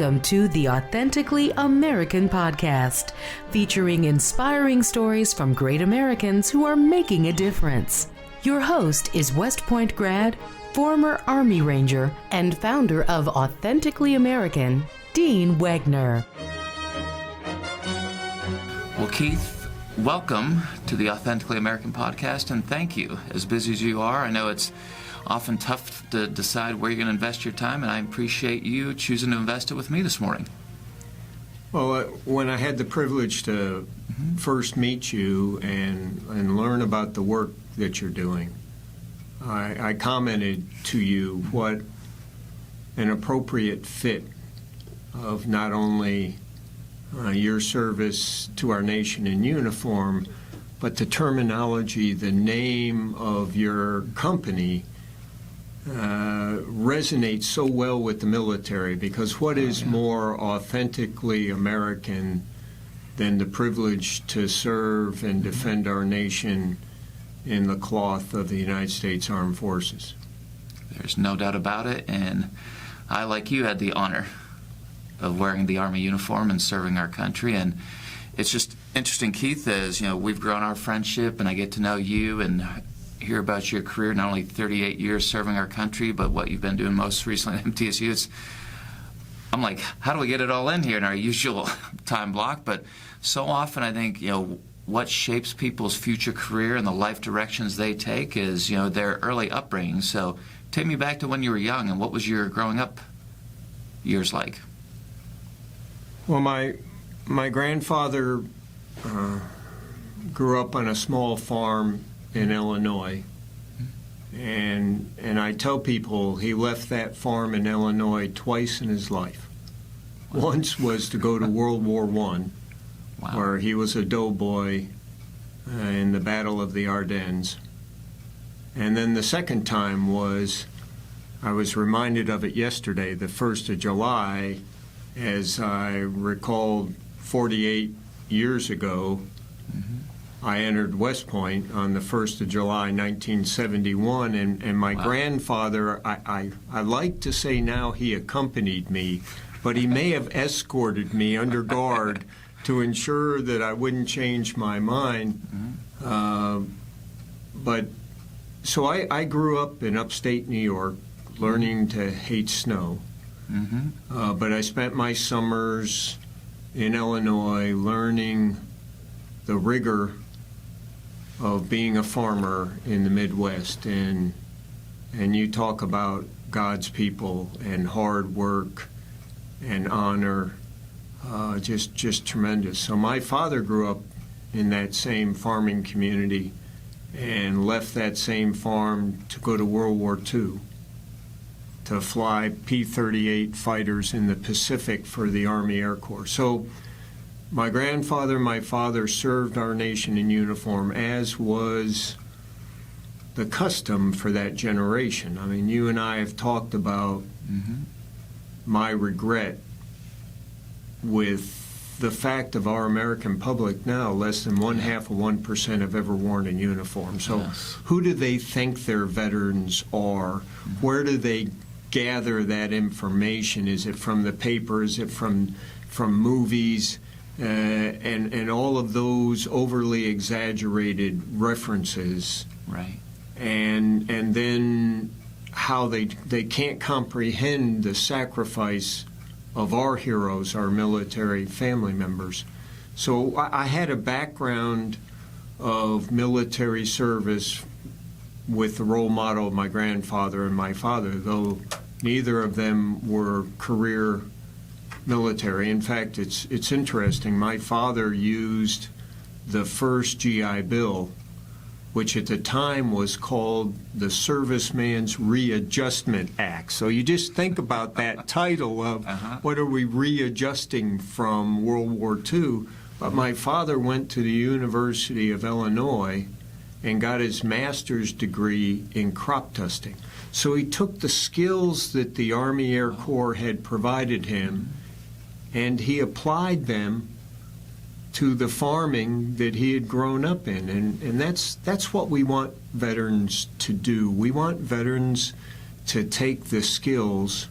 Welcome to the Authentically American podcast, featuring inspiring stories from great Americans who are making a difference. Your host is West Point grad, former Army Ranger, and founder of Authentically American, Dean Wegner. Well, Keith, welcome to the Authentically American podcast, and thank you. As busy as you are, I know it's often tough to decide where you're going to invest your time, and I appreciate you choosing to invest it with me this morning. Well, when I had the privilege to first meet you and learn about the work that you're doing, I commented to you what an appropriate fit of not only your service to our nation in uniform, but the terminology, the name of your company resonates so well with the military, because what is more authentically American than the privilege to serve and defend our nation in the cloth of the United States Armed Forces? There's no doubt about it, and I, like you, had the honor of wearing the Army uniform and serving our country. And it's just interesting, Keith, as we've grown our friendship, and I get to know you and hear about your career, not only 38 years serving our country, but what you've been doing most recently at MTSU. I'm like, how do we get it all in here in our usual time block? But so often I think, what shapes people's future career and the life directions they take is, their early upbringing. So take me back to when you were young, and what was your growing up years like? Well, my grandfather grew up on a small farm in Illinois, and I tell people he left that farm in Illinois twice in his life. Once was to go to World War I, where he was a doughboy in the Battle of the Ardennes. And then the second time was, I was reminded of it yesterday, the 1st of July, as I recalled 48 years ago, I entered West Point on the 1st of July, 1971, and my grandfather, I like to say now he accompanied me, but he may have escorted me under guard to ensure that I wouldn't change my mind. But so I grew up in upstate New York, learning to hate snow. But I spent my summers in Illinois learning the rigor of being a farmer in the Midwest, and you talk about God's people and hard work and honor, just tremendous. So my father grew up in that same farming community and left that same farm to go to World War II, to fly P-38 fighters in the Pacific for the Army Air Corps. So my grandfather, my father served our nation in uniform, as was the custom for that generation. I mean, you and I have talked about my regret with the fact of our American public now, less than 0.5% have ever worn a uniform. So who do they think their veterans are? Where do they gather that information? Is it from the paper? Is it from movies? And all of those overly exaggerated references, right? And then how they can't comprehend the sacrifice of our heroes, our military family members. So I had a background of military service with the role model of my grandfather and my father, though neither of them were career military. In fact, it's interesting. My father used the first GI Bill, which at the time was called the Serviceman's Readjustment Act. So you just think about that title of what are we readjusting from World War II. But my father went to the University of Illinois and got his master's degree in crop dusting. So he took the skills that the Army Air Corps had provided him, and he applied them to the farming that he had grown up in. And that's what we want veterans to do. We want veterans to take the skills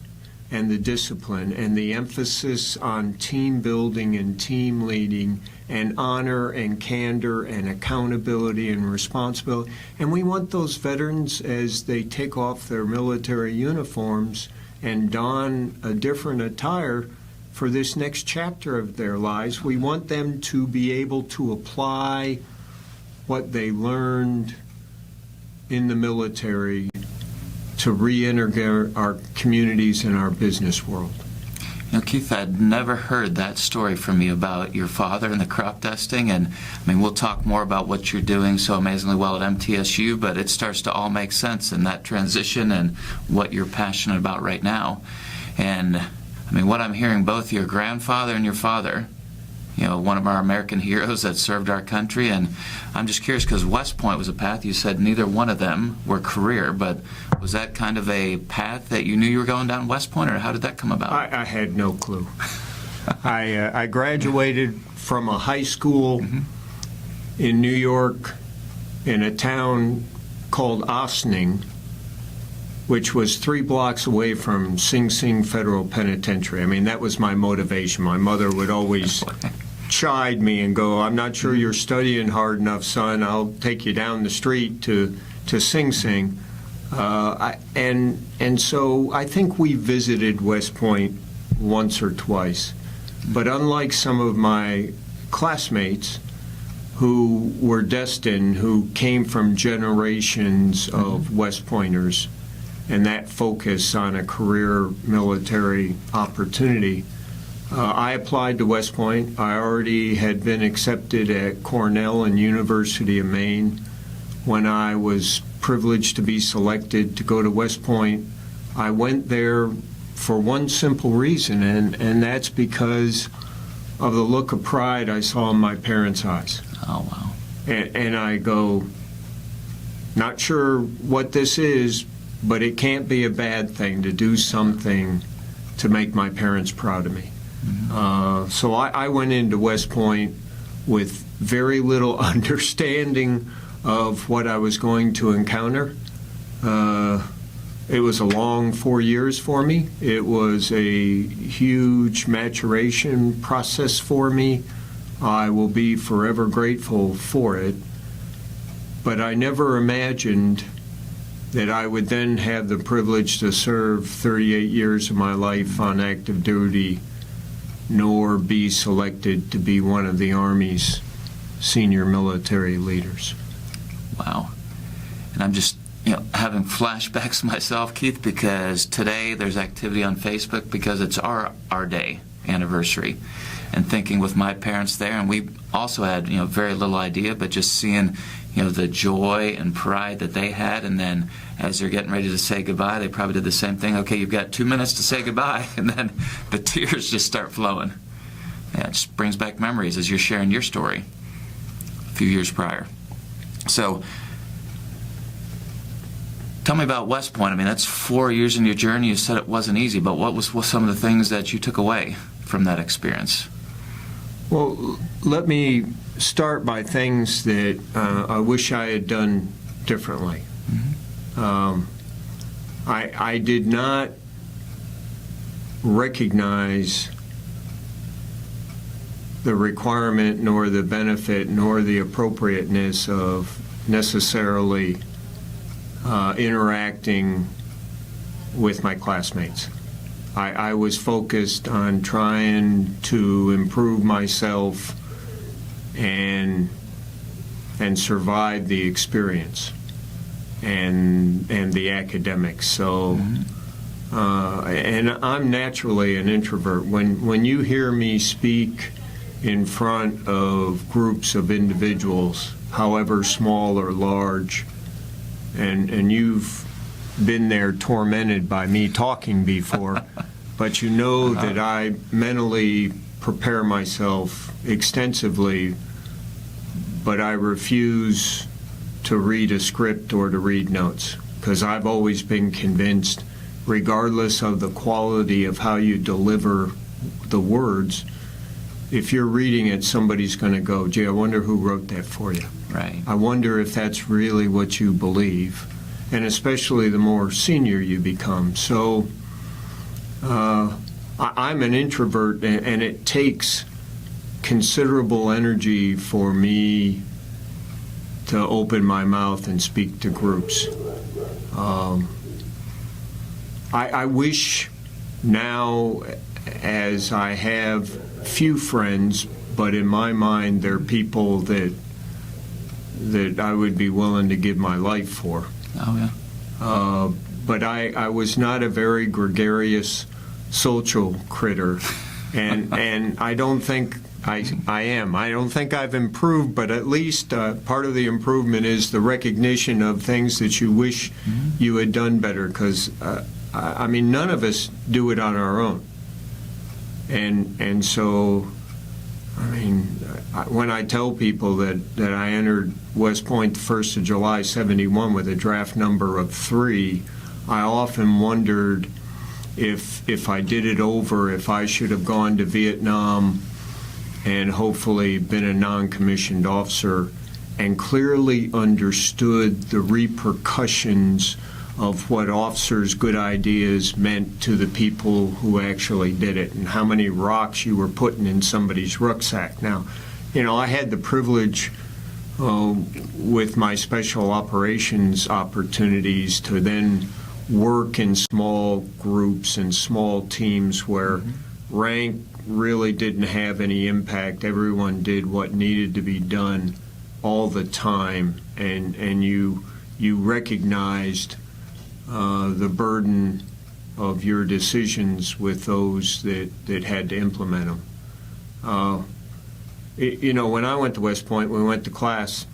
and the discipline and the emphasis on team building and team leading and honor and candor and accountability and responsibility. And we want those veterans, as they take off their military uniforms and don a different attire for this next chapter of their lives, we want them to be able to apply what they learned in the military to re-integrate our communities and our business world. You know, Keith, I'd never heard that story from you about your father and the crop dusting, and I mean, we'll talk more about what you're doing so amazingly well at MTSU, but it starts to all make sense in that transition and what you're passionate about right now. And I mean, what I'm hearing, both your grandfather and your father, you know, one of our American heroes that served our country, and I'm just curious because West Point was a path. You said neither one of them were career, but was that kind of a path that you knew you were going down West Point, or how did that come about? I had no clue. I graduated from a high school in New York in a town called Ossining, which was 3 blocks away from Sing Sing Federal Penitentiary. I mean, that was my motivation. My mother would always chide me and go, "I'm not sure you're studying hard enough, son. I'll take you down the street to Sing Sing." And so I think we visited West Point once or twice. But unlike some of my classmates who were destined, who came from generations of West Pointers, and that focus on a career military opportunity, I applied to West Point. I already had been accepted at Cornell and University of Maine. When I was privileged to be selected to go to West Point, I went there for one simple reason, and that's because of the look of pride I saw in my parents' eyes. Oh, wow. And I go, not sure what this is, but it can't be a bad thing to do something to make my parents proud of me. So I went into West Point with very little understanding of what I was going to encounter. It was a long 4 years for me. It was a huge maturation process for me. I will be forever grateful for it. But I never imagined that I would then have the privilege to serve 38 years of my life on active duty, nor be selected to be one of the Army's senior military leaders. Wow. And I'm just, you know, having flashbacks myself, Keith, because today there's activity on Facebook because it's our day anniversary, and thinking with my parents there, and we also had, you know, very little idea, but just seeing, you know, the joy and pride that they had, and then as they're getting ready to say goodbye, they probably did the same thing. Okay, you've got 2 minutes to say goodbye, and then the tears just start flowing. Yeah, it just brings back memories as you're sharing your story a few years prior. So, tell me about West Point. I mean, that's 4 years in your journey. You said it wasn't easy, but what was some of the things that you took away from that experience? Well, let me start by things that I wish I had done differently. I did not recognize the requirement nor the benefit nor the appropriateness of necessarily interacting with my classmates. I was focused on trying to improve myself and survive the experience and the academics. So, and I'm naturally an introvert. When you hear me speak in front of groups of individuals, however small or large, and you've been there tormented by me talking before, but you know that I mentally prepare myself extensively, but I refuse to read a script or to read notes, because I've always been convinced, regardless of the quality of how you deliver the words, if you're reading it, somebody's going to go, gee, I wonder who wrote that for you. Right. I wonder if that's really what you believe, and especially the more senior you become. So I'm an introvert, and it takes considerable energy for me to open my mouth and speak to groups. I wish now, as I have few friends, but in my mind they're people that I would be willing to give my life for. Oh, yeah. But I was not a very gregarious social critter, and I don't think I am. I don't think I've improved, but at least part of the improvement is the recognition of things that you wish you had done better, because I mean, none of us do it on our own. And so, I mean, when I tell people that I entered West Point the 1st of July, 71 with a draft number of 3, I often wondered if I did it over, if I should have gone to Vietnam and hopefully been a non-commissioned officer and clearly understood the repercussions of what officers' good ideas meant to the people who actually did it, and how many rocks you were putting in somebody's rucksack. Now, you know, I had the privilege with my special operations opportunities to then work in small groups and small teams where rank really didn't have any impact. Everyone did what needed to be done all the time, and you recognized the burden of your decisions with those that had to implement them. You know, when I went to West Point, we went to class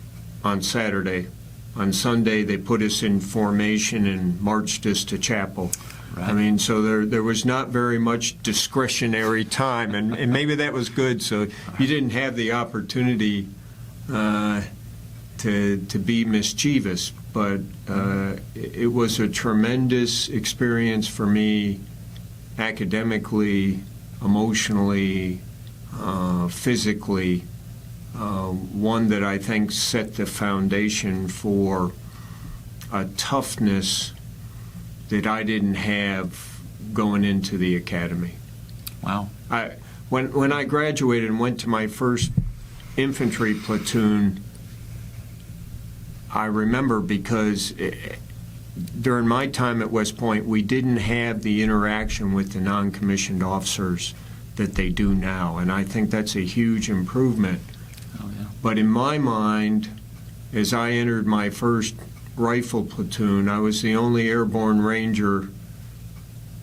on Saturday. On Sunday, they put us in formation and marched us to chapel. Right. I mean, so there was not very much discretionary time, and maybe that was good, so you didn't have the opportunity to be mischievous. But it was a tremendous experience for me, academically, emotionally, physically, one that I think set the foundation for a toughness that I didn't have going into the academy. Wow. When I graduated and went to my first infantry platoon, I remember, because during my time at West Point, we didn't have the interaction with the non-commissioned officers that they do now, and I think that's a huge improvement. Oh, yeah. But in my mind, as I entered my first rifle platoon, I was the only airborne ranger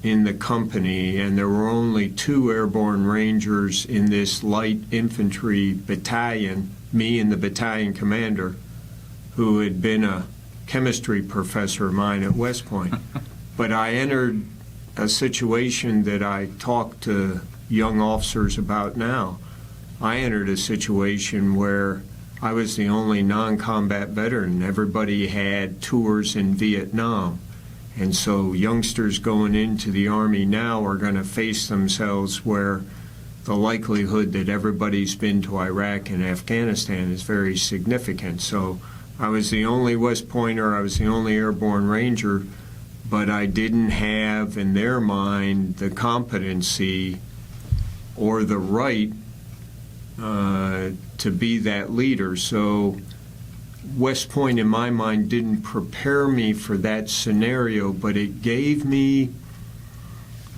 in the company, and there were only 2 airborne rangers in this light infantry battalion, me and the battalion commander, who had been a chemistry professor of mine at West Point. But I entered a situation that I talk to young officers about now. I entered a situation where I was the only non-combat veteran. Everybody had tours in Vietnam. And so youngsters going into the Army now are going to face themselves where the likelihood that everybody's been to Iraq and Afghanistan is very significant. So I was the only West Pointer, I was the only airborne ranger, but I didn't have in their mind the competency or the right to be that leader. So West Point, in my mind, didn't prepare me for that scenario, but it gave me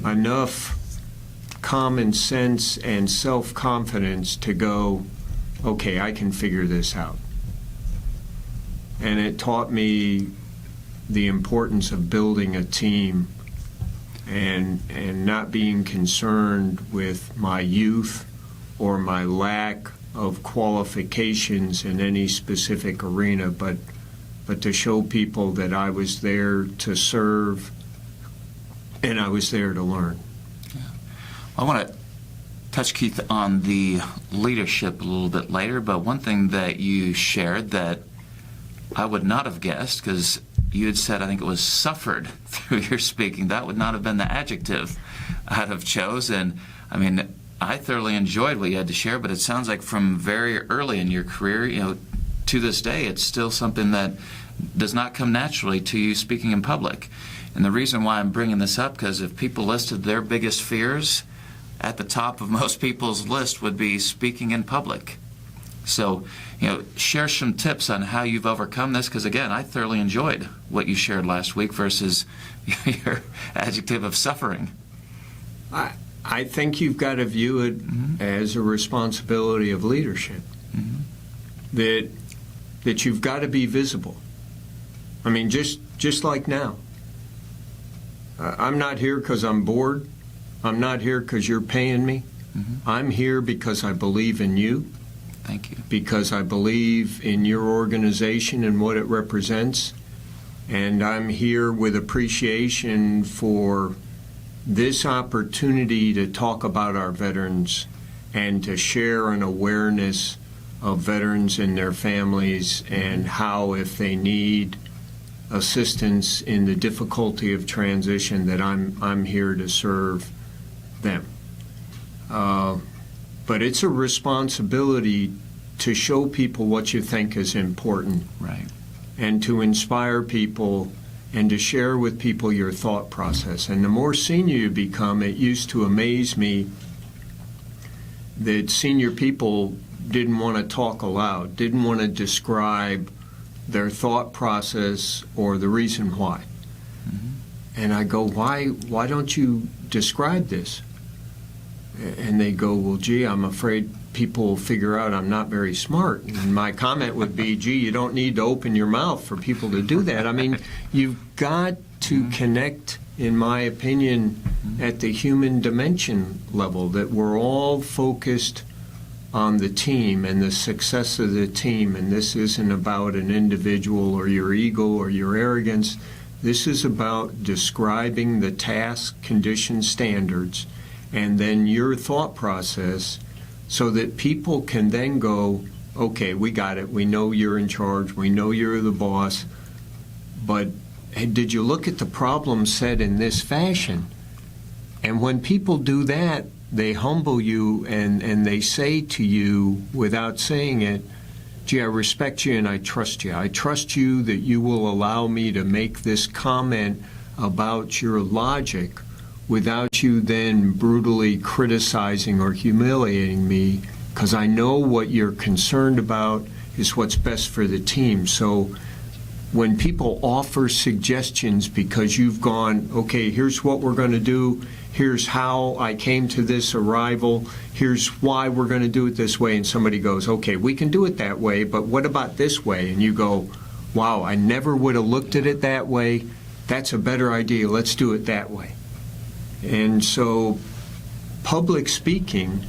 enough common sense and self-confidence to go, okay, I can figure this out. And it taught me the importance of building a team and not being concerned with my youth or my lack of qualifications in any specific arena, but to show people that I was there to serve and I was there to learn. Yeah. I want to touch, Keith, on the leadership a little bit later, but one thing that you shared that I would not have guessed, because you had said, I think it was suffered through your speaking. That would not have been the adjective I'd have chosen. I mean, I thoroughly enjoyed what you had to share, but it sounds like from very early in your career, you know, to this day, it's still something that does not come naturally to you speaking in public. And the reason why I'm bringing this up, because if people listed their biggest fears, at the top of most people's list would be speaking in public. So, share some tips on how you've overcome this, because again, I thoroughly enjoyed what you shared last week versus your adjective of suffering. I think you've got to view it as a responsibility of leadership, that you've got to be visible. I mean, just like now. I'm not here because I'm bored. I'm not here because you're paying me. I'm here because I believe in you. Thank you. Because I believe in your organization and what it represents. And I'm here with appreciation for this opportunity to talk about our veterans and to share an awareness of veterans and their families, and how, if they need assistance in the difficulty of transition, that I'm here to serve them. But it's a responsibility to show people what you think is important, right, and to inspire people and to share with people your thought process. And the more senior you become, it used to amaze me that senior people didn't want to talk aloud, didn't want to describe their thought process or the reason why. And I go, why don't you describe this? And they go, well, gee, I'm afraid people will figure out I'm not very smart. And my comment would be, gee, you don't need to open your mouth for people to do that. I mean, you've got to connect, in my opinion, at the human dimension level, that we're all focused on the team and the success of the team. And this isn't about an individual or your ego or your arrogance. This is about describing the task, condition, standards, and then your thought process, so that people can then go, okay, we got it. We know you're in charge. We know you're the boss. But did you look at the problem set in this fashion? And when people do that, they humble you and they say to you, without saying it, gee, I respect you and I trust you. I trust you that you will allow me to make this comment about your logic without you then brutally criticizing or humiliating me, because I know what you're concerned about is what's best for the team. So when people offer suggestions because you've gone, okay, here's what we're going to do, here's how I came to this arrival, here's why we're going to do it this way, and somebody goes, okay, we can do it that way, but what about this way? And you go, wow, I never would have looked at it that way. That's a better idea. Let's do it that way. And so public speaking,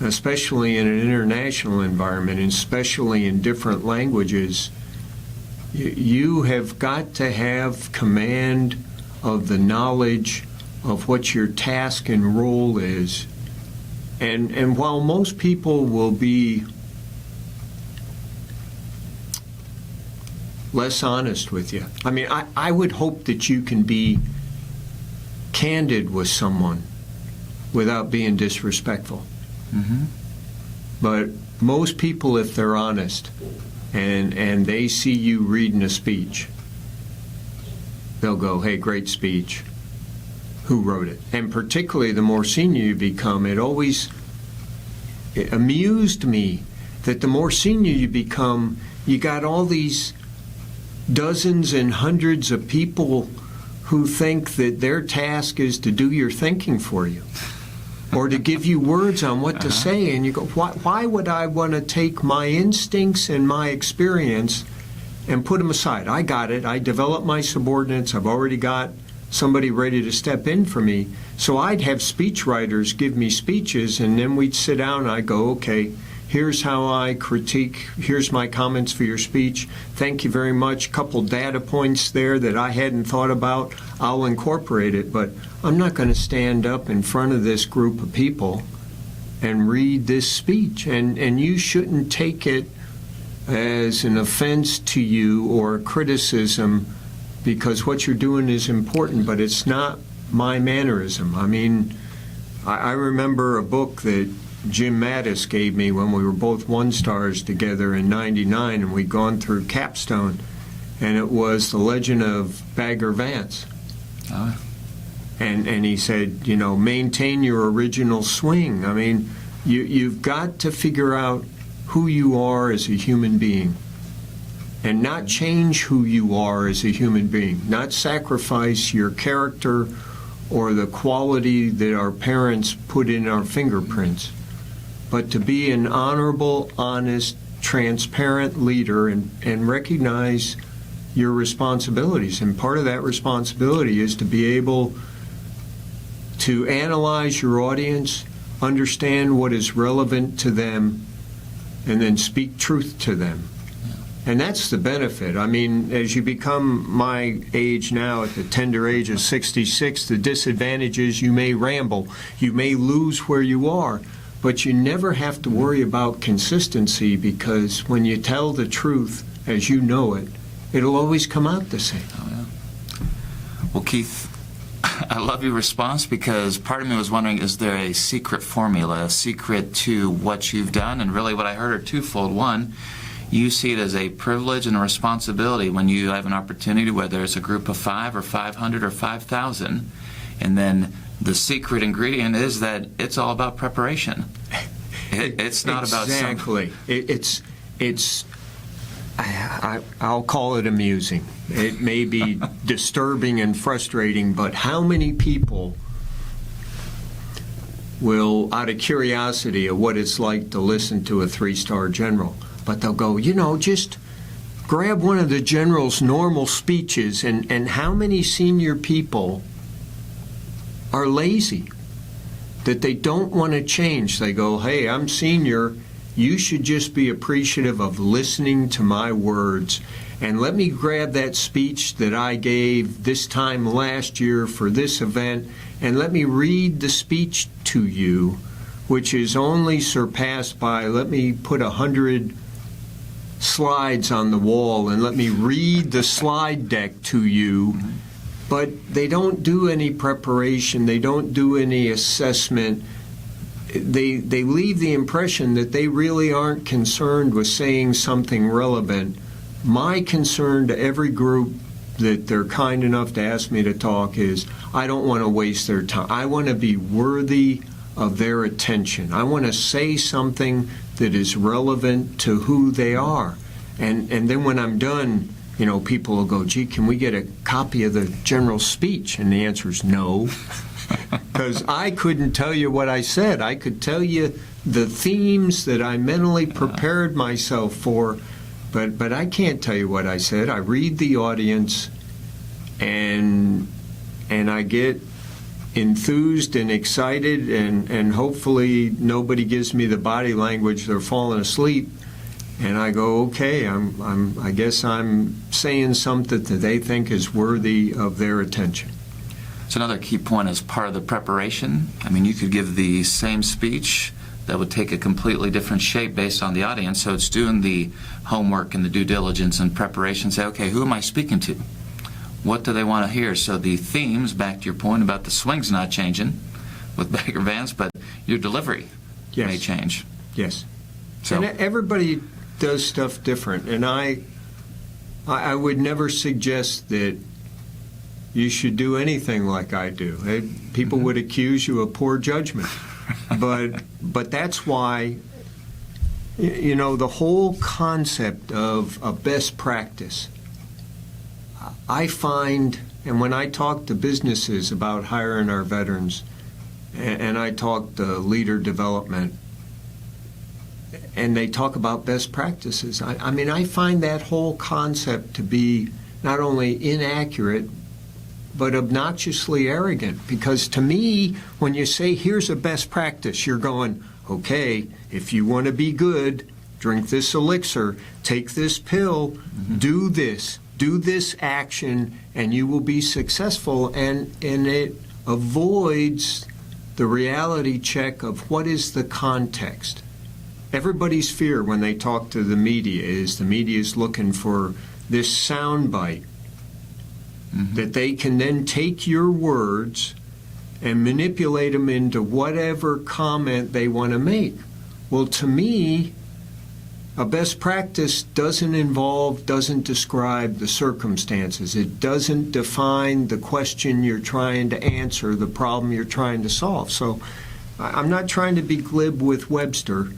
especially in an international environment, and especially in different languages, you have got to have command of the knowledge of what your task and role is. And while most people will be less honest with you, I mean, I would hope that you can be candid with someone without being disrespectful. But most people, if they're honest and they see you reading a speech, they'll go, hey, great speech. Who wrote it? And particularly the more senior you become, it amused me that the more senior you become, you got all these dozens and hundreds of people who think that their task is to do your thinking for you or to give you words on what to say. And you go, why would I want to take my instincts and my experience and put them aside? I got it. I developed my subordinates. I've already got somebody ready to step in for me. So I'd have speech writers give me speeches, and then we'd sit down and I'd go, okay, here's how I critique, here's my comments for your speech. Thank you very much. Couple data points there that I hadn't thought about. I'll incorporate it, but I'm not going to stand up in front of this group of people and read this speech. And you shouldn't take it as an offense to you or a criticism, because what you're doing is important, but it's not my mannerism. I mean, I remember a book that Jim Mattis gave me when we were both one-stars together in '99, and we'd gone through Capstone. and it was the legend of Bagger Vance. Oh. And he said, maintain your original swing. I mean, you've got to figure out who you are as a human being and not change who you are as a human being, not sacrifice your character or the quality that our parents put in our fingerprints, but to be an honorable, honest, transparent leader and recognize your responsibilities. And part of that responsibility is to be able to analyze your audience, understand what is relevant to them, and then speak truth to them. And that's the benefit. I mean, as you become my age now, at the tender age of 66, the disadvantage is you may ramble, you may lose where you are, but you never have to worry about consistency, because when you tell the truth as you know it, it'll always come out the same. Oh, yeah. Well, Keith, I love your response, because part of me was wondering, is there a secret formula, a secret to what you've done? And really what I heard are twofold. One, you see it as a privilege and a responsibility when you have an opportunity, whether it's a group of 5 or 500 or 5,000. And then the secret ingredient is that it's all about preparation. It's not about exactly. I'll call it amusing. It may be disturbing and frustrating, but how many people will, out of curiosity of what it's like to listen to a 3-star general, but they'll go, just grab one of the general's normal speeches, and how many senior people are lazy, that they don't want to change. They go, hey, I'm senior, you should just be appreciative of listening to my words, and let me grab that speech that I gave this time last year for this event, and let me read the speech to you, which is only surpassed by, let me put 100 slides on the wall and let me read the slide deck to you. But they don't do any preparation, they don't do any assessment. They leave the impression that they really aren't concerned with saying something relevant. My concern to every group that they're kind enough to ask me to talk is, I don't want to waste their time. I want to be worthy of their attention. I want to say something that is relevant to who they are. And then when I'm done, people will go, gee, can we get a copy of the general's speech? And the answer is no. Because I couldn't tell you what I said. I could tell you the themes that I mentally prepared myself for, but I can't tell you what I said. I read the audience, and I get enthused and excited, and hopefully nobody gives me the body language they're falling asleep, and I go, okay, I guess I'm saying something that they think is worthy of their attention. So another key point is part of the preparation. I mean, you could give the same speech that would take a completely different shape based on the audience. So it's doing the homework and the due diligence and preparation. Say, okay, who am I speaking to? What do they want to hear? So the themes, back to your point about the swing's not changing with Bagger Vance, but your delivery may change. Yes. So and everybody does stuff different, and I would never suggest that you should do anything like I do. People would accuse you of poor judgment, but that's why, the whole concept of a best practice, I find, and when I talk to businesses about hiring our veterans, and I talk to leader development, and they talk about best practices, I find that whole concept to be not only inaccurate, but obnoxiously arrogant. Because to me, when you say, here's a best practice, you're going, okay, if you want to be good, drink this elixir, take this pill, do this action, and you will be successful. And it avoids the reality check of what is the context. Everybody's fear when they talk to the media is looking for this soundbite that they can then take your words and manipulate them into whatever comment they want to make. Well, to me, a best practice doesn't describe the circumstances. It doesn't define the question you're trying to answer, the problem you're trying to solve. So I'm not trying to be glib with Webster,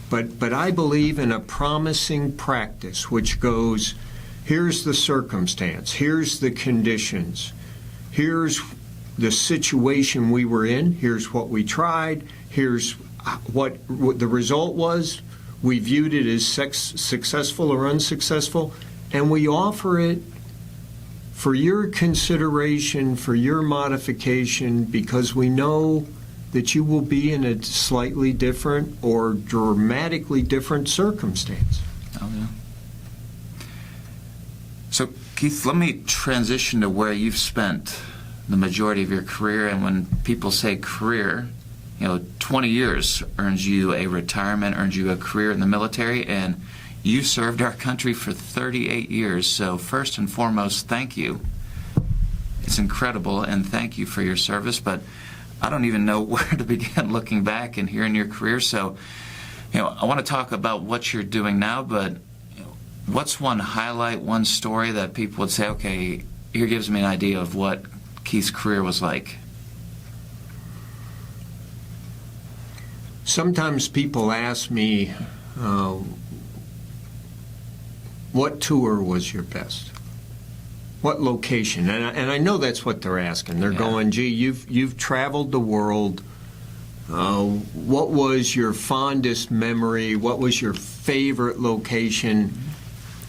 but I believe in a promising practice which goes, here's the circumstance, here's the conditions, here's the situation we were in, here's what we tried, here's what the result was. We viewed it as successful or unsuccessful, and we offer it for your consideration, for your modification, because we know that you will be in a slightly different or dramatically different circumstance. Oh, yeah. So, Keith, let me transition to where you've spent the majority of your career. And when people say career, 20 years earns you a retirement, earns you a career in the military, and you served our country for 38 years. So first and foremost, thank you. It's incredible, and thank you for your service. But I don't even know where to begin looking back and hearing your career. So, I want to talk about what you're doing now, but what's one highlight, one story that people would say, okay, here gives me an idea of what Keith's career was like? Sometimes people ask me, what tour was your best? What location? And I know that's what they're asking. They're going, gee, you've traveled the world. What was your fondest memory? What was your favorite location?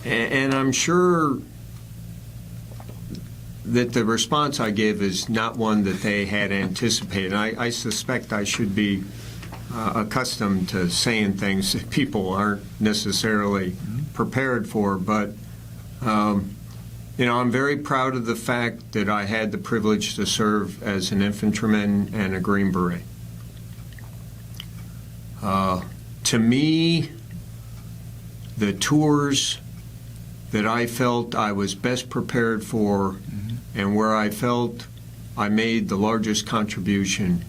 And I'm sure that the response I give is not one that they had anticipated. I suspect I should be accustomed to saying things that people aren't necessarily prepared for, but I'm very proud of the fact that I had the privilege to serve as an infantryman and a Green Beret. To me, the tours that I felt I was best prepared for and where I felt I made the largest contribution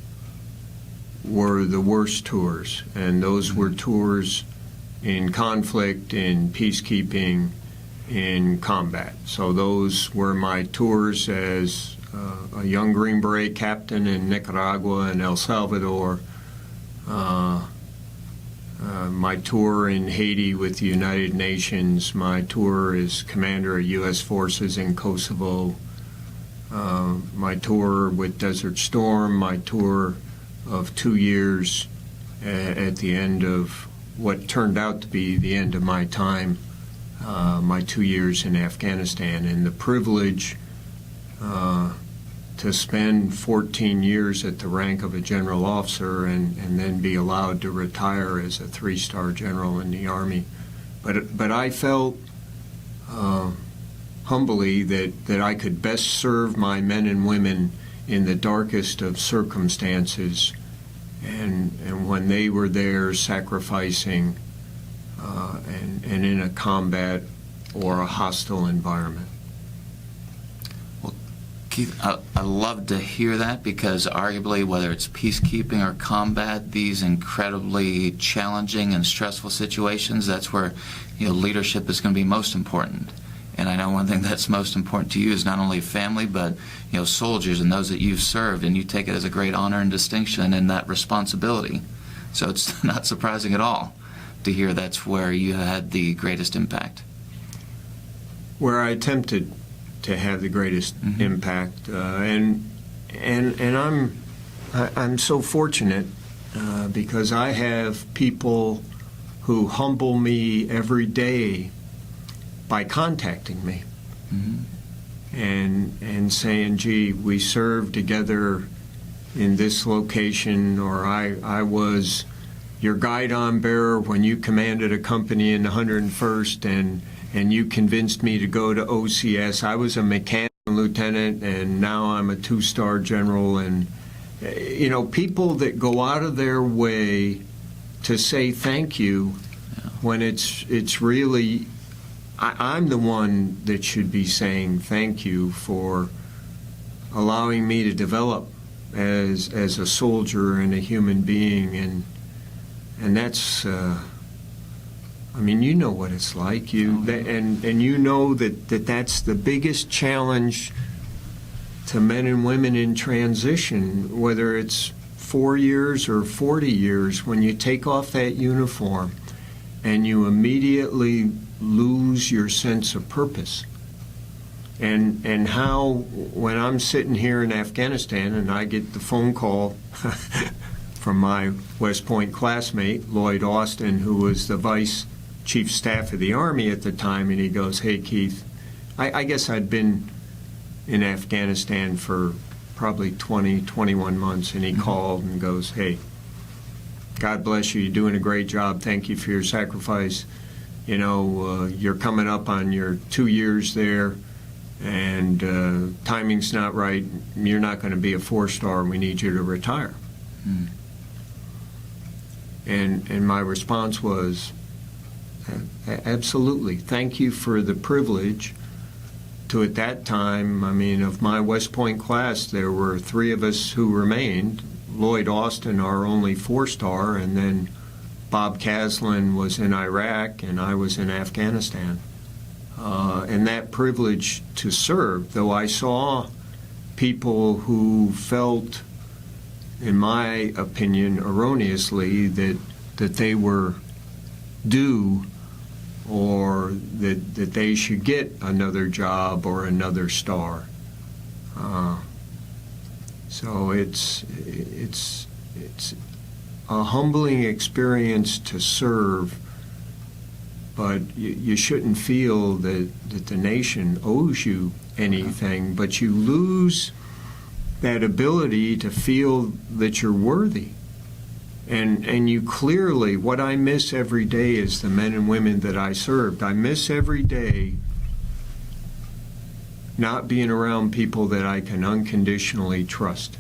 were the worst tours, and those were tours in conflict, in peacekeeping, in combat. So those were my tours as a young Green Beret captain in Nicaragua and El Salvador, my tour in Haiti with the United Nations, my tour as commander of U.S. forces in Kosovo, my tour with Desert Storm, my tour of 2 years at the end of what turned out to be the end of my time, my 2 years in Afghanistan, and the privilege to spend 14 years at the rank of a general officer and then be allowed to retire as a 3-star general in the Army. But I felt humbly that I could best serve my men and women in the darkest of circumstances, and when they were there sacrificing and in a combat or a hostile environment. Well, Keith, I love to hear that, because arguably, whether it's peacekeeping or combat, these incredibly challenging and stressful situations, that's where leadership is going to be most important. And I know one thing that's most important to you is not only family, but soldiers and those that you've served, and you take it as a great honor and distinction and that responsibility. So it's not surprising at all to hear that's where you had the greatest impact. Where I attempted to have the greatest impact, and I'm so fortunate because I have people who humble me every day by contacting me and saying, gee, we served together in this location, or I was your guidon bearer when you commanded a company in the 101st and you convinced me to go to OCS. I was a mechanic lieutenant and now I'm a 2-star general. And people that go out of their way to say thank you when it's really, I'm the one that should be saying thank you for allowing me to develop as a soldier and a human being, and that's I mean, you know what it's like. And you know that's the biggest challenge to men and women in transition, whether it's 4 years or 40 years, when you take off that uniform and you immediately lose your sense of purpose. And how, when I'm sitting here in Afghanistan and I get the phone call from my West Point classmate, Lloyd Austin, who was the Vice Chief Staff of the Army at the time, and he goes, "Hey, Keith," I guess I'd been in Afghanistan for probably 20, 21 months, and he called and goes, "Hey, God bless you, you're doing a great job, thank you for your sacrifice. You know, you're coming up on your 2 years there, and timing's not right, you're not going to be a 4-star, and we need you to retire." And my response was, absolutely, thank you for the privilege to, at that time, I mean, of my West Point class, there were 3 of us who remained. Lloyd Austin, our only 4-star, and then Bob Caslin was in Iraq, and I was in Afghanistan. And that privilege to serve, though I saw people who felt, in my opinion, erroneously, that they were due, or that they should get another job or another star. So it's a humbling experience to serve, but you shouldn't feel that the nation owes you anything, but you lose that ability to feel that you're worthy. And you clearly, what I miss every day is the men and women that I served. I miss every day not being around people that I can unconditionally trust,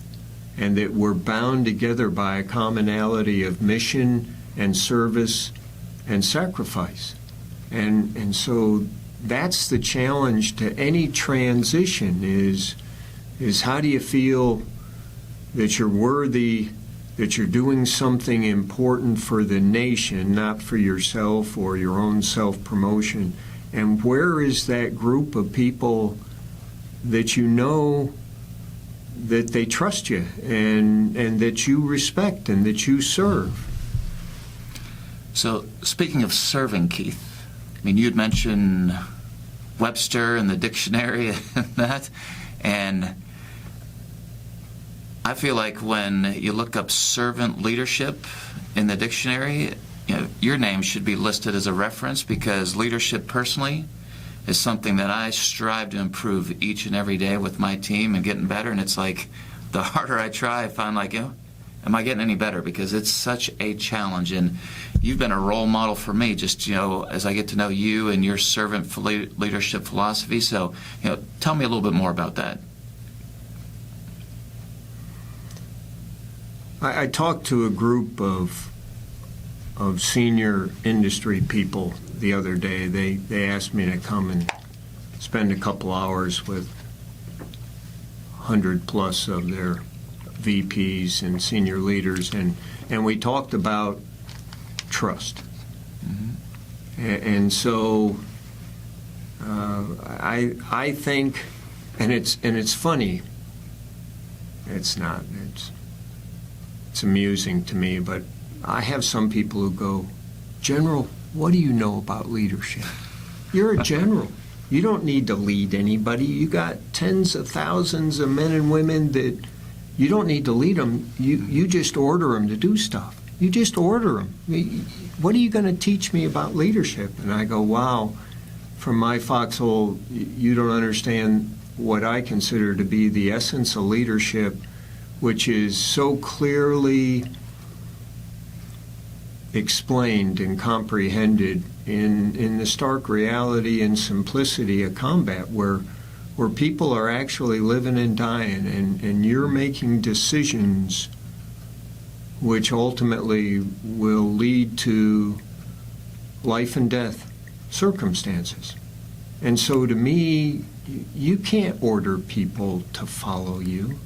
and that we're bound together by a commonality of mission and service and sacrifice. And so that's the challenge to any transition, is how do you feel that you're worthy, that you're doing something important for the nation, not for yourself or your own self-promotion. And where is that group of people that you know that they trust you and that you respect and that you serve? So, speaking of serving, Keith, I mean, you'd mentioned Webster and the dictionary and that, and I feel like when you look up servant leadership in the dictionary, you know, your name should be listed as a reference, because leadership personally is something that I strive to improve each and every day with my team and getting better. And it's like, the harder I try, I find like, you know, am I getting any better? Because it's such a challenge. And you've been a role model for me, just, you know, as I get to know you and your servant leadership philosophy. So, you know, tell me a little bit more about that. I talked to a group of senior industry people the other day. They asked me to come and spend a couple hours with 100 plus of their VPs and senior leaders, and we talked about trust. Mm-hmm. And so I think, and it's funny. It's not. It's amusing to me, but I have some people who go, "General, what do you know about leadership? You're a general. You don't need to lead anybody. You got tens of thousands of men and women that you don't need to lead them. You just order them to do stuff. You just order them. What are you going to teach me about leadership?" And I go, "Wow, from my foxhole, you don't understand what I consider to be the essence of leadership, which is so clearly explained and comprehended in the stark reality and simplicity of combat, where people are actually living and dying, and you're making decisions which ultimately will lead to life and death circumstances. And so to me, you can't order people to follow you.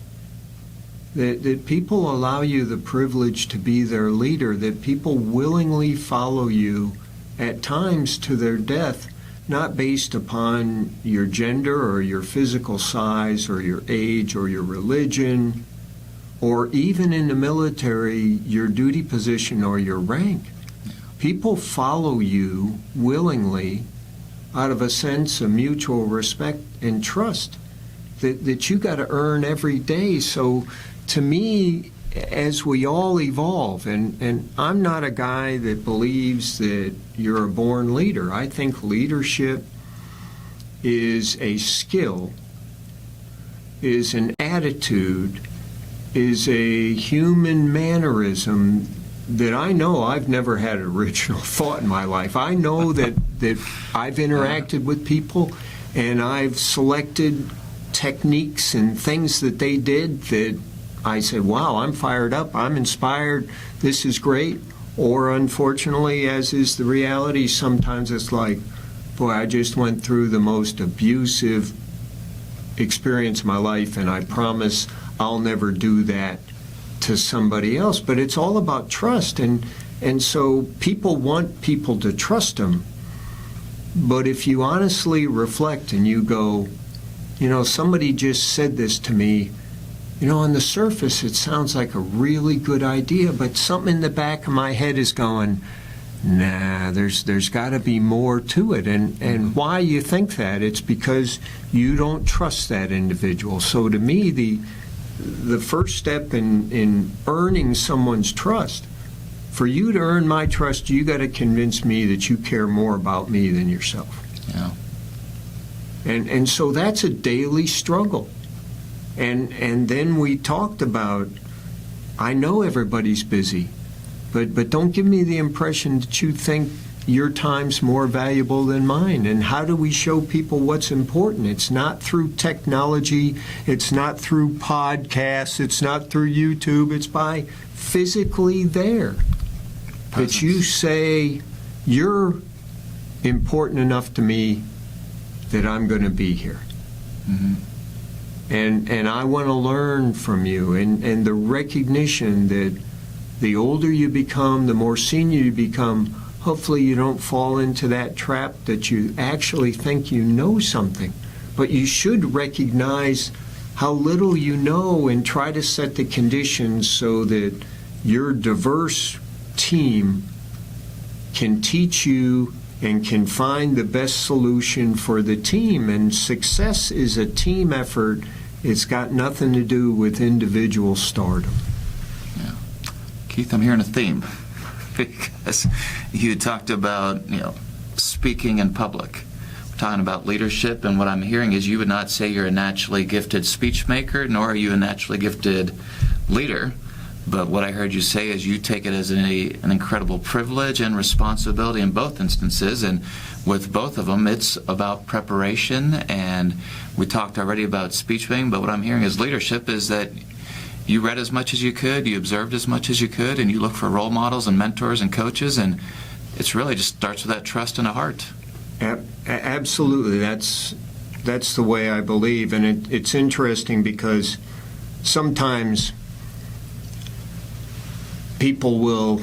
That people allow you the privilege to be their leader, that people willingly follow you at times to their death, not based upon your gender or your physical size or your age or your religion, or even in the military, your duty position or your rank. People follow you willingly out of a sense of mutual respect and trust that you got to earn every day. So to me, as we all evolve, and I'm not a guy that believes that you're a born leader. I think leadership is a skill, is an attitude, is a human mannerism that I know I've never had an original thought in my life. I know that I've interacted with people and I've selected techniques and things that they did that I said, wow, I'm fired up, I'm inspired, this is great. Or unfortunately, as is the reality, sometimes it's like, boy, I just went through the most abusive experience of my life, and I promise I'll never do that to somebody else. But it's all about trust, and so people want people to trust them. But if you honestly reflect and you go, you know, somebody just said this to me, you know, on the surface it sounds like a really good idea, but something in the back of my head is going, nah, there's got to be more to it. And why you think that? It's because you don't trust that individual. So to me, the first step in earning someone's trust, for you to earn my trust, you got to convince me that you care more about me than yourself. Yeah. And so that's a daily struggle. And then we talked about, I know everybody's busy, but don't give me the impression that you think your time's more valuable than mine. And how do we show people what's important? It's not through technology, it's not through podcasts, it's not through YouTube, it's by physically there. That you say, you're important enough to me that I'm going to be here. Mm-hmm. And I want to learn from you, and the recognition that the older you become, the more senior you become, hopefully you don't fall into that trap that you actually think you know something. But you should recognize how little you know and try to set the conditions so that your diverse team can teach you and can find the best solution for the team. And success is a team effort. It's got nothing to do with individual stardom. Yeah. Keith, I'm hearing a theme because you talked about, you know, speaking in public. We're talking about leadership, and what I'm hearing is you would not say you're a naturally gifted speech maker, nor are you a naturally gifted leader. But what I heard you say is you take it as an incredible privilege and responsibility in both instances. And with both of them, it's about preparation. And we talked already about speech making, but what I'm hearing is leadership is that you read as much as you could, you observed as much as you could, and you look for role models and mentors and coaches. And it's really just starts with that trust in the heart. Absolutely. That's the way I believe. And it's interesting because sometimes people will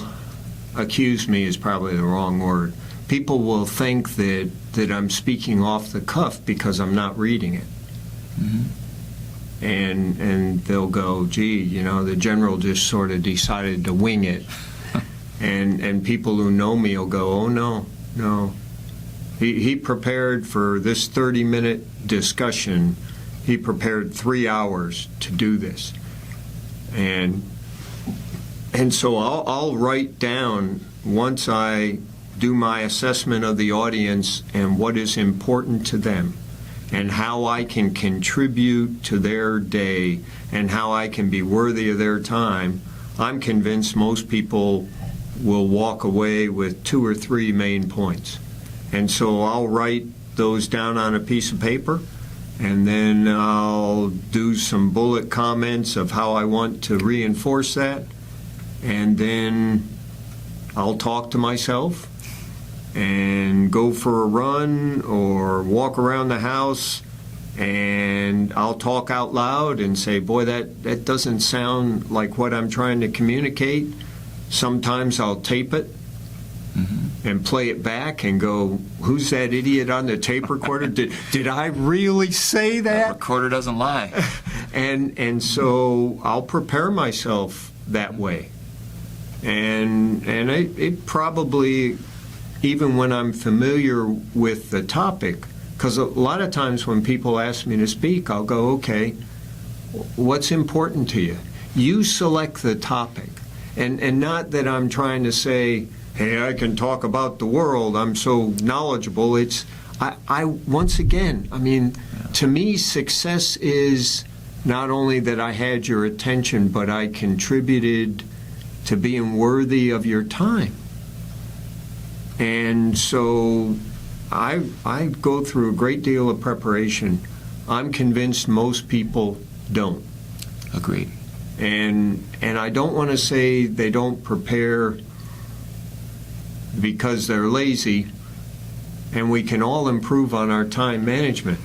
accuse me is probably the wrong word. People will think that I'm speaking off the cuff because I'm not reading it. Mm-hmm. And they'll go, gee, you know, the general just sort of decided to wing it. and people who know me will go, oh, no. He prepared for this 30-minute discussion. He prepared 3 hours to do this. And so I'll write down, once I do my assessment of the audience and what is important to them and how I can contribute to their day and how I can be worthy of their time, I'm convinced most people will walk away with 2 or 3 main points. And so I'll write those down on a piece of paper, and then I'll do some bullet comments of how I want to reinforce that. And then I'll talk to myself and go for a run or walk around the house, and I'll talk out loud and say, boy, that doesn't sound like what I'm trying to communicate. Sometimes I'll tape it. Mm-hmm. and play it back and go, who's that idiot on the tape recorder? Did I really say that? The recorder doesn't lie. And so I'll prepare myself that way. And it probably, even when I'm familiar with the topic, because a lot of times when people ask me to speak, I'll go, okay, what's important to you? You select the topic. And not that I'm trying to say, hey, I can talk about the world, I'm so knowledgeable. It's, I once again, I mean, to me, success is not only that I had your attention, but I contributed to being worthy of your time. And so I go through a great deal of preparation. I'm convinced most people don't. Agreed. And I don't want to say they don't prepare because they're lazy, and we can all improve on our time management.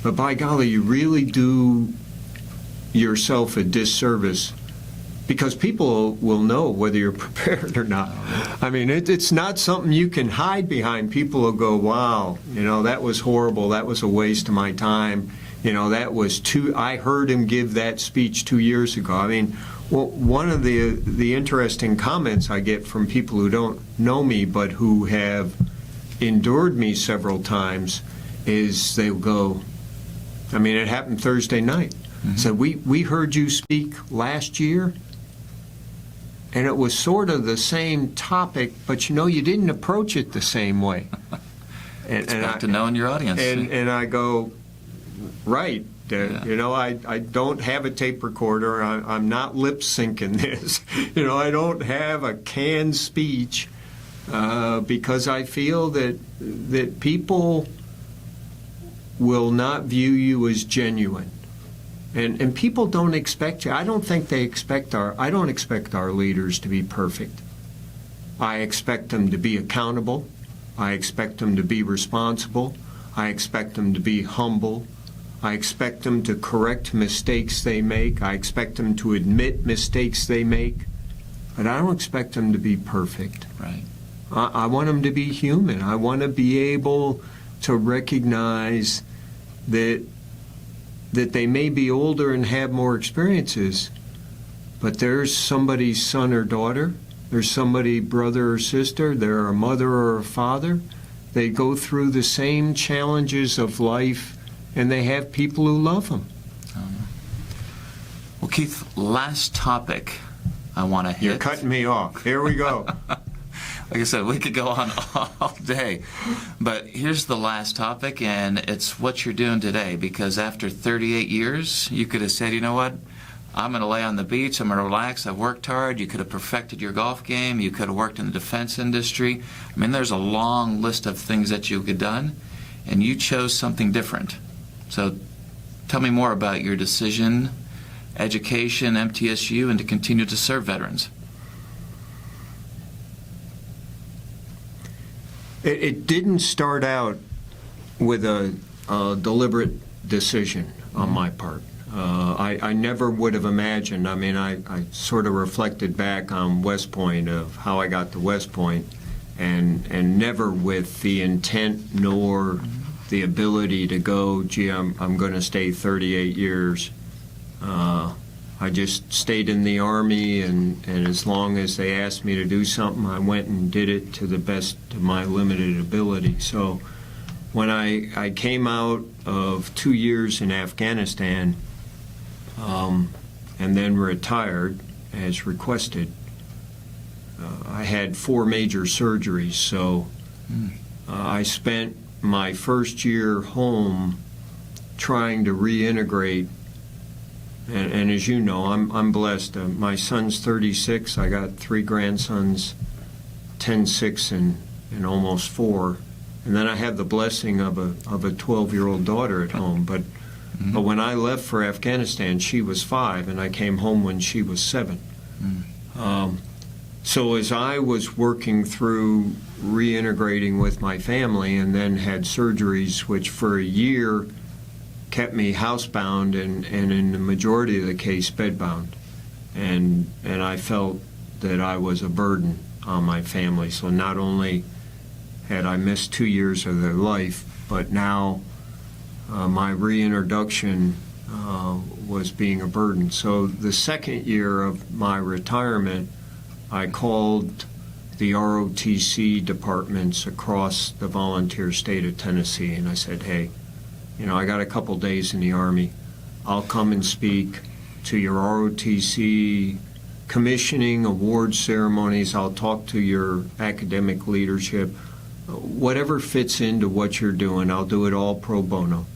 But by golly, you really do yourself a disservice, because people will know whether you're prepared or not. I mean, it's not something you can hide behind. People will go, wow, that was horrible, that was a waste of my time. That was I heard him give that speech 2 years ago. I mean, well, one of the interesting comments I get from people who don't know me but who have endured me several times is they'll go, I mean, it happened Thursday night. Mm-hmm. So we heard you speak last year, and it was sort of the same topic, but you didn't approach it the same way. It's back to knowing your audience. And I go, right. I don't have a tape recorder. I'm not lip syncing this. I don't have a canned speech because I feel that people will not view you as genuine. And people don't expect you. I don't expect our leaders to be perfect. I expect them to be accountable. I expect them to be responsible. I expect them to be humble. I expect them to correct mistakes they make. I expect them to admit mistakes they make. But I don't expect them to be perfect. Right. I want them to be human. I want to be able to recognize that they may be older and have more experiences, but there's somebody's son or daughter, there's somebody brother or sister, they're a mother or a father. They go through the same challenges of life, and they have people who love them. Well, Keith, last topic I want to hit. You're cutting me off. Here we go. Like I said, we could go on all day. But here's the last topic, and it's what you're doing today. Because after 38 years, you could have said, you know what? I'm going to lay on the beach. I'm going to relax. I've worked hard. You could have perfected your golf game. You could have worked in the defense industry. I mean, there's a long list of things that you could have done, and you chose something different. So tell me more about your decision, education, MTSU, and to continue to serve veterans. It didn't start out with a deliberate decision on my part. I never would have imagined. I mean, I sort of reflected back on West Point, of how I got to West Point, and never with the intent nor the ability to go, gee, I'm going to stay 38 years. I just stayed in the Army, and as long as they asked me to do something, I went and did it to the best of my limited ability. So when I came out of 2 years in Afghanistan and then retired as requested, I had 4 major surgeries. So I spent my first year home trying to reintegrate. And as you know, I'm blessed. My son's 36. I got 3 grandsons, 10, 6, and almost 4. And then I have the blessing of a 12-year-old daughter at home. But when I left for Afghanistan, she was 5, and I came home when she was 7. So as I was working through reintegrating with my family, and then had surgeries, which for a year kept me housebound and in the majority of the case bedbound, and I felt that I was a burden on my family. So not only had I missed 2 years of their life, but now my reintroduction was being a burden. So the second year of my retirement, I called the ROTC departments across the volunteer state of Tennessee, and I said, hey, I got a couple days in the Army. I'll come and speak to your ROTC commissioning, award ceremonies. I'll talk to your academic leadership. Whatever fits into what you're doing, I'll do it all pro bono.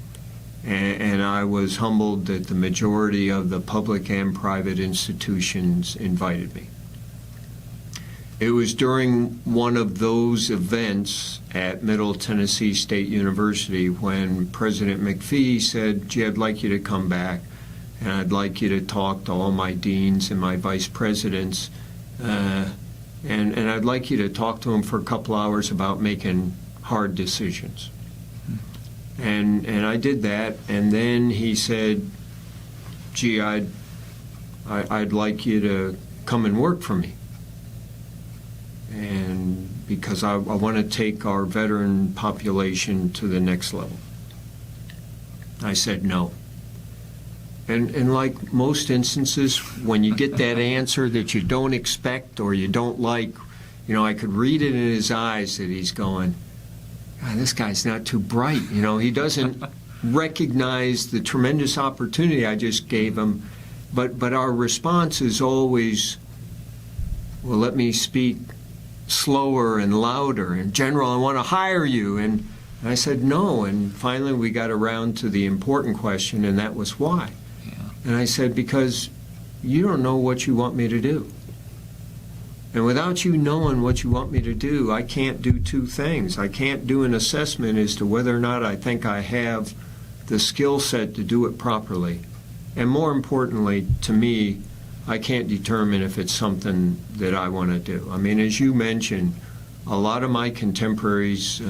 And I was humbled that the majority of the public and private institutions invited me. It was during one of those events at Middle Tennessee State University when President McPhee said, gee, I'd like you to come back, and I'd like you to talk to all my deans and my vice presidents, and I'd like you to talk to them for a couple hours about making hard decisions. And I did that, and then he said, gee, I'd like you to come and work for me. And because I want to take our veteran population to the next level. I said no. And like most instances, when you get that answer that you don't expect or you don't like, I could read it in his eyes that he's going, God, this guy's not too bright. He doesn't recognize the tremendous opportunity I just gave him. But our response is always, well, let me speak slower and louder. And General, I want to hire you. And I said no. And finally we got around to the important question, and that was why. Yeah. And I said, because you don't know what you want me to do. And without you knowing what you want me to do, I can't do two things. I can't do an assessment as to whether or not I think I have the skill set to do it properly. And more importantly, to me, I can't determine if it's something that I want to do. I mean, as you mentioned, a lot of my contemporaries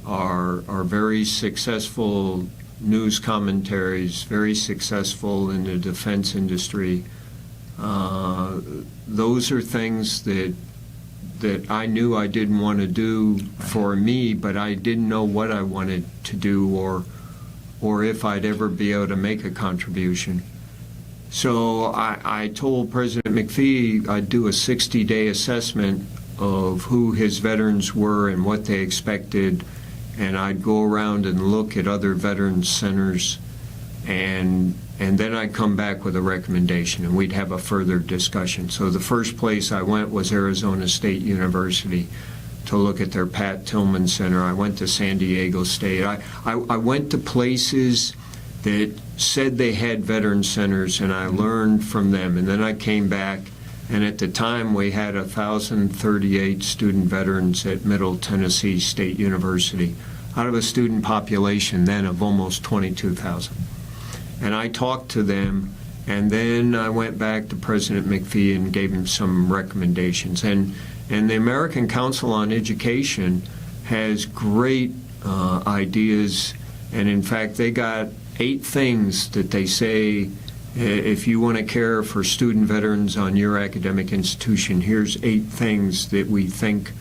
are very successful news commentaries, very successful in the defense industry. Those are things that I knew I didn't want to do for me, but I didn't know what I wanted to do or if I'd ever be able to make a contribution. So I told President McPhee I'd do a 60-day assessment of who his veterans were and what they expected, and I'd go around and look at other veterans centers, and then I'd come back with a recommendation, and we'd have a further discussion. So the first place I went was Arizona State University to look at their Pat Tillman Center. I went to San Diego State. I went to places that said they had veteran centers, and I learned from them. And then I came back, and at the time we had 1,038 student veterans at Middle Tennessee State University out of a student population then of almost 22,000. And I talked to them, and then I went back to President McPhee and gave him some recommendations. And the American Council on Education has great ideas, and in fact they got 8 things that they say, if you want to care for student veterans on your academic institution, here's 8 things that we think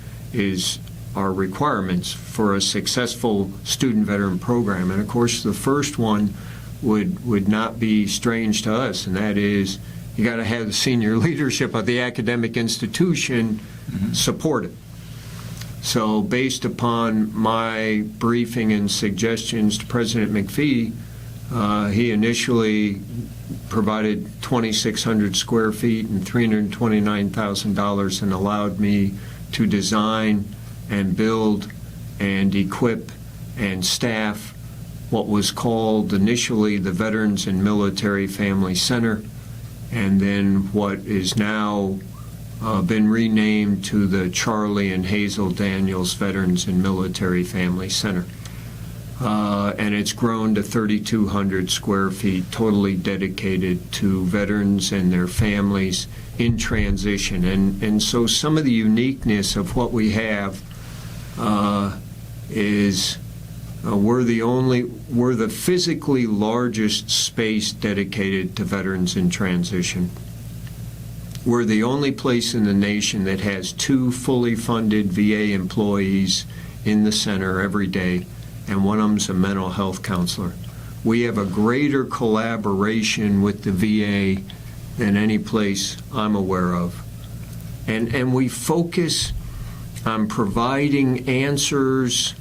are requirements for a successful student veteran program. And of course the first one would not be strange to us, and that is you got to have the senior leadership of the academic institution support it. So based upon my briefing and suggestions to President McPhee, he initially provided 2,600 square feet and $329,000 and allowed me to design and build and equip and staff what was called initially the Veterans and Military Family Center, and then what is now been renamed to the Charlie and Hazel Daniels Veterans and Military Family Center. And it's grown to 3,200 square feet, totally dedicated to veterans and their families in transition. And so some of the uniqueness of what we have is we're the physically largest space dedicated to veterans in transition. We're the only place in the nation that has 2 fully funded VA employees in the center every day, and one of them's a mental health counselor. We have a greater collaboration with the VA than any place I'm aware of. And we focus on providing answers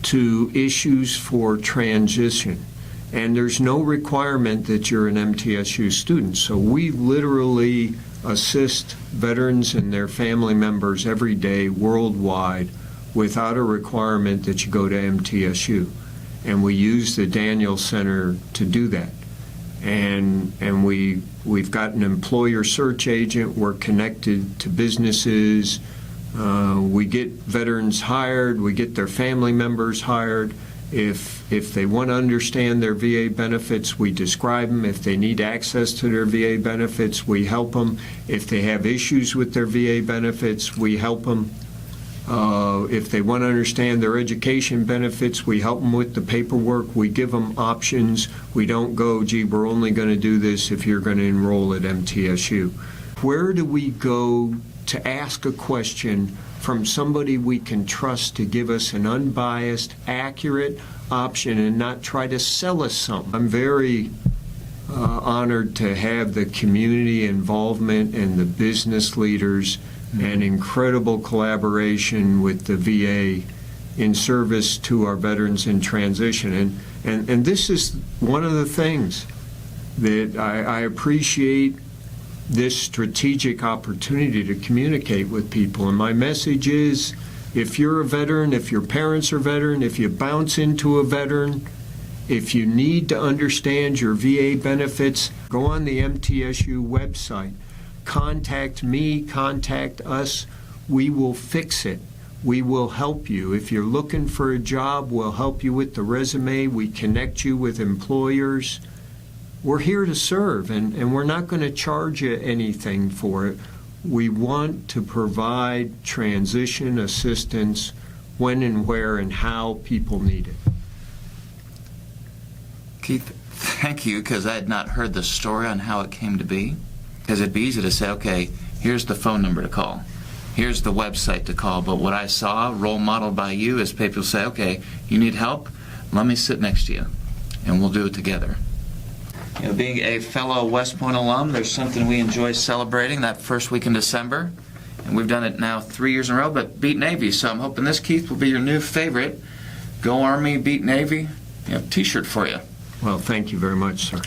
to issues for transition. And there's no requirement that you're an MTSU student. So we literally assist veterans and their family members every day worldwide without a requirement that you go to MTSU. And we use the Daniel Center to do that. And we've got an employer search agent. We're connected to businesses. We get veterans hired. We get their family members hired. If they want to understand their VA benefits, we describe them. If they need access to their VA benefits, we help them. If they have issues with their VA benefits, we help them. If they want to understand their education benefits, we help them with the paperwork. We give them options. We don't go, gee, we're only going to do this if you're going to enroll at MTSU. Where do we go to ask a question from somebody we can trust to give us an unbiased, accurate option and not try to sell us something? I'm very honored to have the community involvement and the business leaders and incredible collaboration with the VA in service to our veterans in transition. And this is one of the things that I appreciate, this strategic opportunity to communicate with people. And my message is, if you're a veteran, if your parents are veteran, if you bounce into a veteran, if you need to understand your VA benefits, go on the MTSU website. Contact me, contact us. We will fix it. We will help you. If you're looking for a job, we'll help you with the resume. We connect you with employers. We're here to serve, and we're not going to charge you anything for it. We want to provide transition assistance when and where and how people need it. Keith, thank you, because I had not heard the story on how it came to be. Because it'd be easy to say, okay, here's the phone number to call. Here's the website to call. But what I saw, role modeled by you, is people say, okay, you need help? Let me sit next to you, and we'll do it together. You know, being a fellow West Point alum, there's something we enjoy celebrating that first week in December. And we've done it now 3 years in a row, but beat Navy. So I'm hoping this, Keith, will be your new favorite. Go Army, beat Navy. T-shirt for you. Well, thank you very much, sir.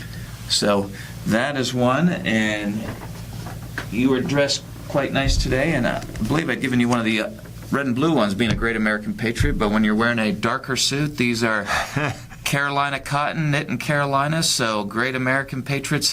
So that is one, and you were dressed quite nice today, and I believe I'd given you one of the red and blue ones, being a great American patriot, but when you're wearing a darker suit, these are Carolina cotton, knit in Carolina, so great American patriots.